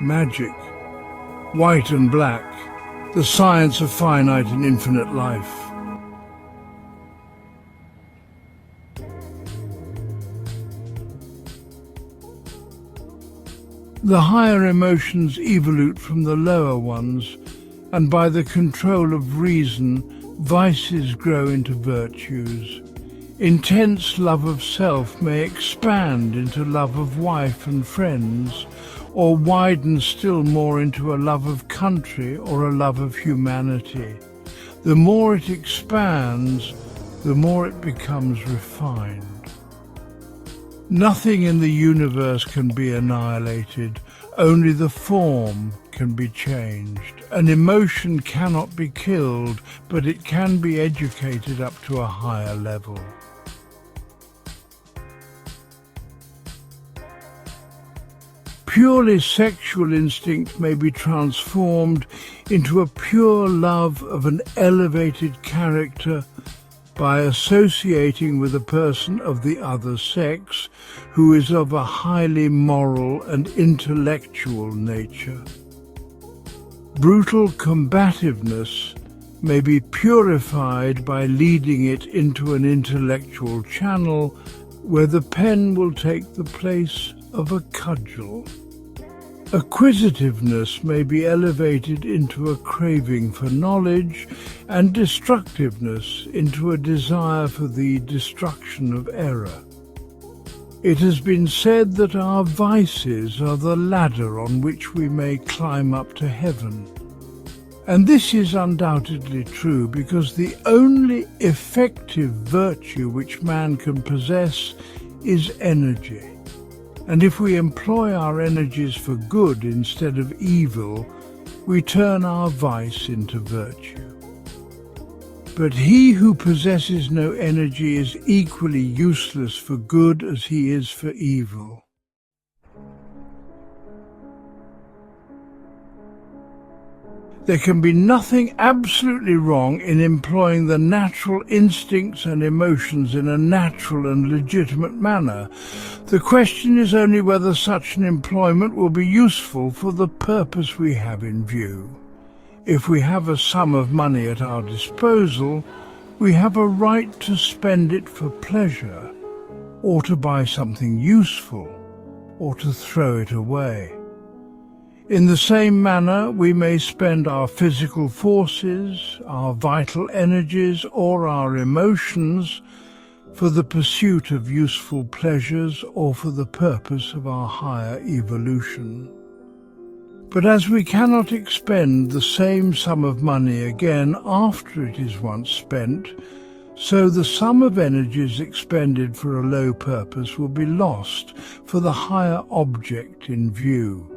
magic. White and black, the science of finite and infinite life. The higher emotions evolute from the lower ones, and by the control of reason, vices grow into virtues. Intense love of self may expand into love of wife and friends, or widen still more into a love of country or a love of humanity. The more it expands, the more it becomes refined. Nothing in the universe can be annihilated, only the form can be changed. An emotion cannot be killed, but it can be educated up to a higher level. Purely sexual instinct may be transformed into a pure love of an elevated character by associating with a person of the other sex who is of a highly moral and intellectual nature. Brutal combativeness may be purified by leading it into an intellectual channel where the pen will take the place of a cudgel. Acquisitiveness may be elevated into a craving for knowledge, and destructiveness into a desire for the destruction of error. It has been said that our vices are the ladder on which we may climb up to heaven. And this is undoubtedly true, because the only effective virtue which man can possess is energy. And if we employ our energies for good instead of evil, we turn our vice into virtue. But he who possesses no energy is equally useless for good as he is for evil. There can be nothing absolutely wrong in employing the natural instincts and emotions in a natural and legitimate manner. The question is only whether such an employment will be useful for the purpose we have in view. If we have a sum of money at our disposal, we have a right to spend it for pleasure, or to buy something useful, or to throw it away. In the same manner, we may spend our physical forces, our vital energies, or our emotions for the pursuit of useful pleasures or for the purpose of our higher evolution. But as we cannot expend the same sum of money again after it is once spent, so the sum of energies expended for a low purpose will be lost for the higher object in view.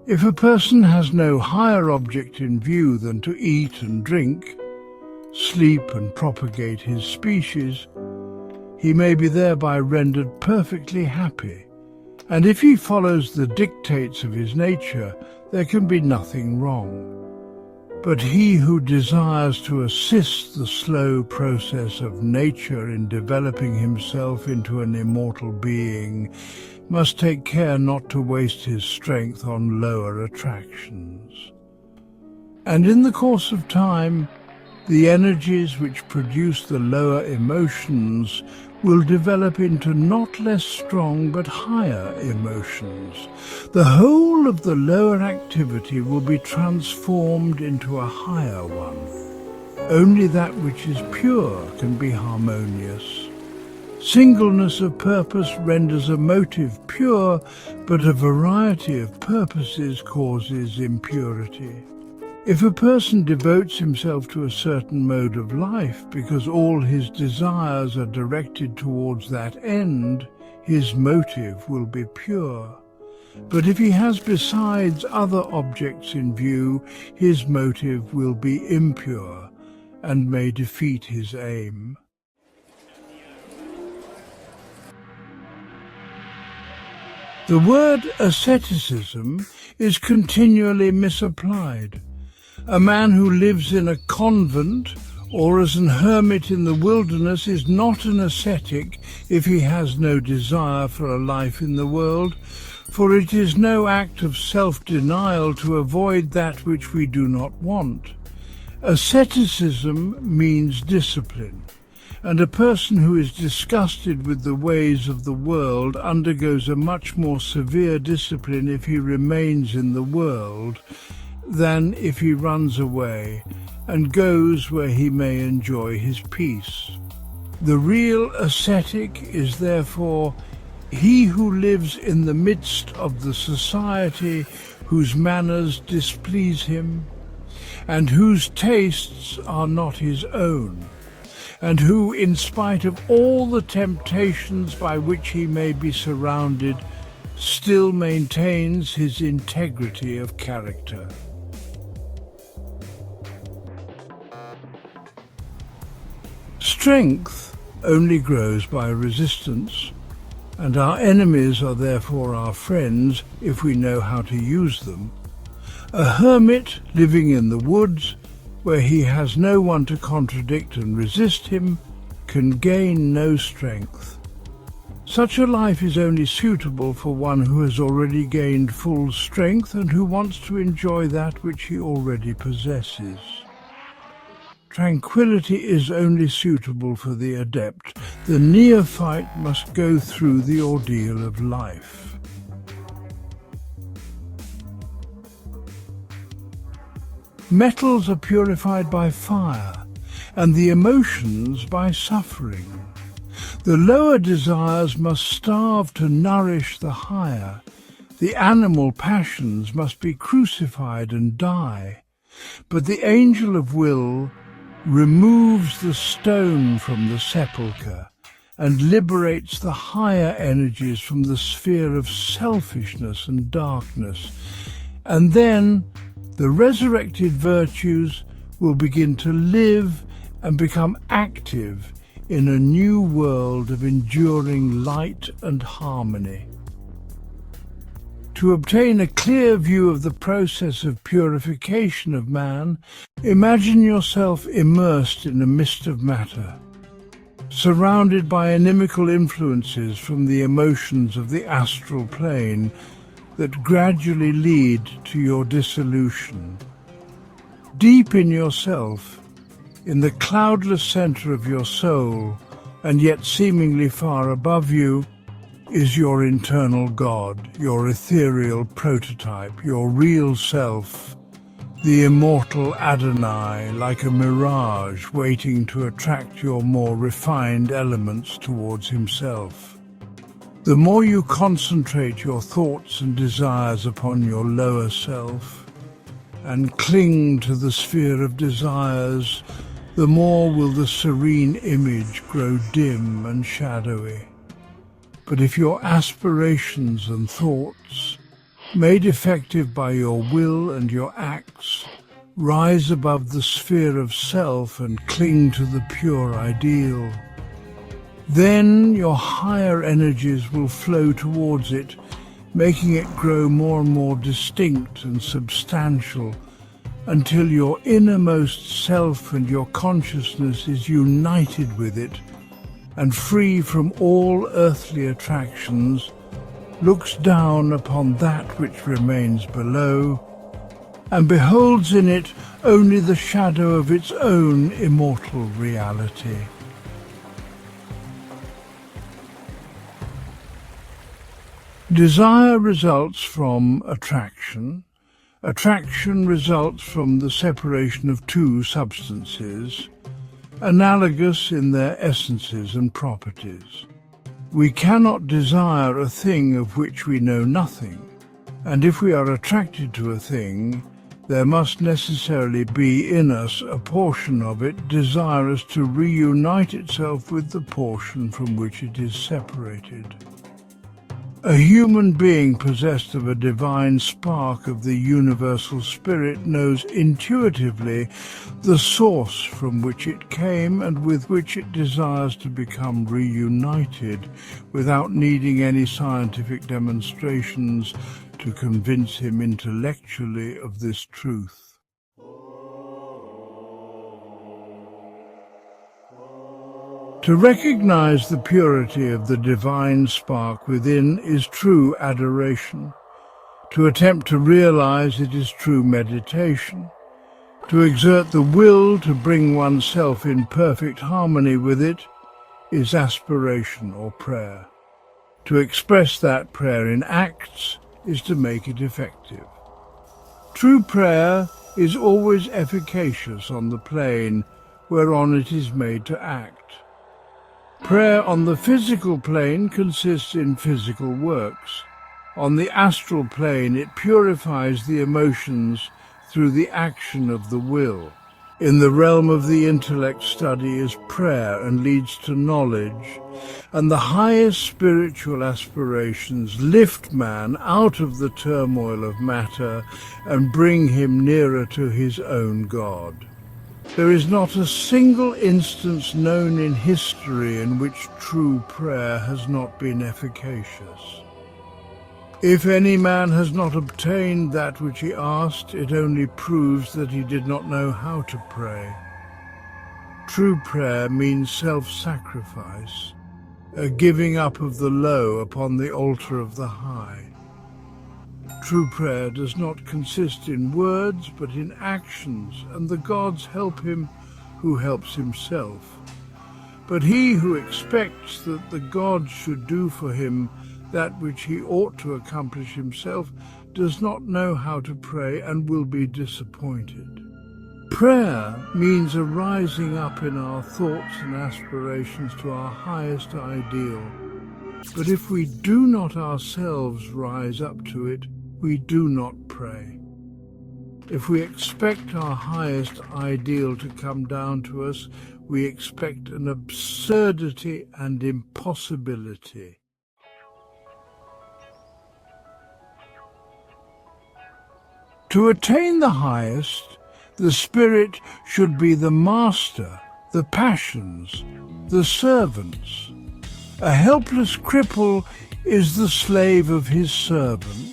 If a person has no higher object in view than to eat and drink, sleep and propagate his species, he may be thereby rendered perfectly happy, and if he follows the dictates of his nature, there can be nothing wrong. But he who desires to assist the slow process of nature in developing himself into an immortal being must take care not to waste his strength on lower attractions. And in the course of time, the energies which produce the lower emotions will develop into not less strong but higher emotions. The whole of the lower activity will be transformed into a higher one. Only that which is pure can be harmonious. Singleness of purpose renders a motive pure, but a variety of purposes causes impurity. If a person devotes himself to a certain mode of life because all his desires are directed towards that end, his motive will be pure. But if he has besides other objects in view, his motive will be impure and may defeat his aim. The word asceticism is continually misapplied. A man who lives in a convent or as an hermit in the wilderness is not an ascetic if he has no desire for a life in the world, For it is no act of self-denial to avoid that which we do not want. Asceticism means discipline, and a person who is disgusted with the ways of the world undergoes a much more severe discipline if he remains in the world than if he runs away and goes where he may enjoy his peace. The real ascetic is therefore he who lives in the midst of the society whose manners displease him, and whose tastes are not his own, and who, in spite of all the temptations by which he may be surrounded, still maintains his integrity of character. Strength only grows by resistance, and our enemies are therefore our friends if we know how to use them. A hermit living in the woods, where he has no one to contradict and resist him, can gain no strength. Such a life is only suitable for one who has already gained full strength and who wants to enjoy that which he already possesses. Tranquility is only suitable for the adept. The neophyte must go through the ordeal of life. Metals are purified by fire, and the emotions by suffering. The lower desires must starve to nourish the higher. The animal passions must be crucified and die. But the angel of will removes the stone from the sepulchre and liberates the higher energies from the sphere of selfishness and darkness. And then the resurrected virtues will begin to live and become active in a new world of enduring light and harmony. To obtain a clear view of the process of purification of man, imagine yourself immersed in a mist of matter, surrounded by inimical influences from the emotions of the astral plane that gradually lead to your dissolution. Deep in yourself, in the cloudless center of your soul, and yet seemingly far above you, is your internal God, your ethereal prototype, your real self, the immortal Adonai, like a mirage waiting to attract your more refined elements towards himself. The more you concentrate your thoughts and desires upon your lower self and cling to the sphere of desires, the more will the serene image grow dim and shadowy. But if your aspirations and thoughts, made effective by your will and your acts, rise above the sphere of self and cling to the pure ideal, then your higher energies will flow towards it, making it grow more and more distinct and substantial, until your innermost self and your consciousness is united with it, and free from all earthly attractions, looks down upon that which remains below, and beholds in it only the shadow of its own immortal reality. Desire results from attraction. Attraction results from the separation of two substances, analogous in their essences and properties. We cannot desire a thing of which we know nothing, and if we are attracted to a thing, there must necessarily be in us a portion of it desirous to reunite itself with the portion from which it is separated. A human being possessed of a divine spark of the universal spirit knows intuitively the source from which it came and with which it desires to become reunited, without needing any scientific demonstrations to convince him intellectually of this truth. To recognize the purity of the divine spark within is true adoration. To attempt to realize it is true meditation. To exert the will to bring oneself in perfect harmony with it is aspiration or prayer. To express that prayer in acts is to make it effective. True prayer is always efficacious on the plane whereon it is made to act. Prayer on the physical plane consists in physical works. On the astral plane, it purifies the emotions through the action of the will. In the realm of the intellect, study is prayer and leads to knowledge, and the highest spiritual aspirations lift man out of the turmoil of matter and bring him nearer to his own God. There is not a single instance known in history in which true prayer has not been efficacious. If any man has not obtained that which he asked, it only proves that he did not know how to pray. True prayer means self-sacrifice, a giving up of the low upon the altar of the high. True prayer does not consist in words, but in actions, and the gods help him who helps himself. But he who expects that the gods should do for him that which he ought to accomplish himself does not know how to pray and will be disappointed. Prayer means a rising up in our thoughts and aspirations to our highest ideal. But if we do not ourselves rise up to it, we do not pray. If we expect our highest ideal to come down to us, we expect an absurdity and impossibility. To attain the highest, the spirit should be the master, the passions, the servants. A helpless cripple is the slave of his servant.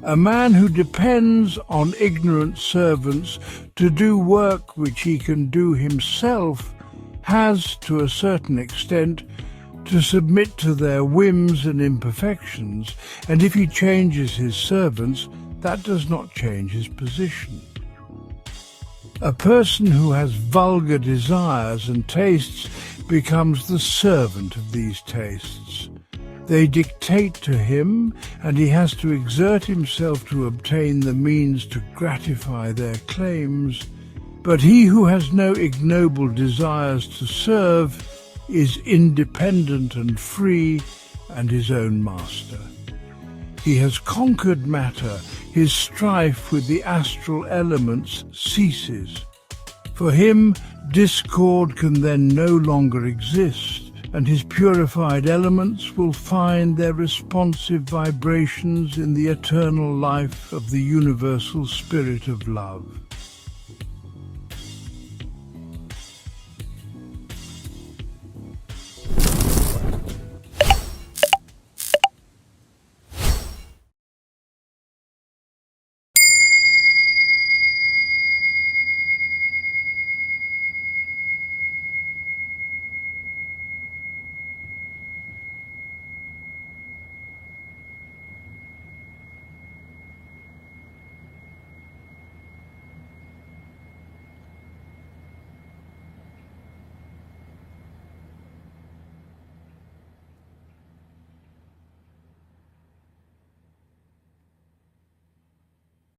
A man who depends on ignorant servants to do work which he can do himself has, to a certain extent, to submit to their whims and imperfections, and if he changes his servants, that does not change his position. A person who has vulgar desires and tastes becomes the servant of these tastes. They dictate to him, and he has to exert himself to obtain the means to gratify their claims. But he who has no ignoble desires to serve is independent and free and his own master. He has conquered matter. His strife with the astral elements ceases. For him, discord can then no longer exist, and his purified elements will find their responsive vibrations in the eternal life of the universal spirit of love.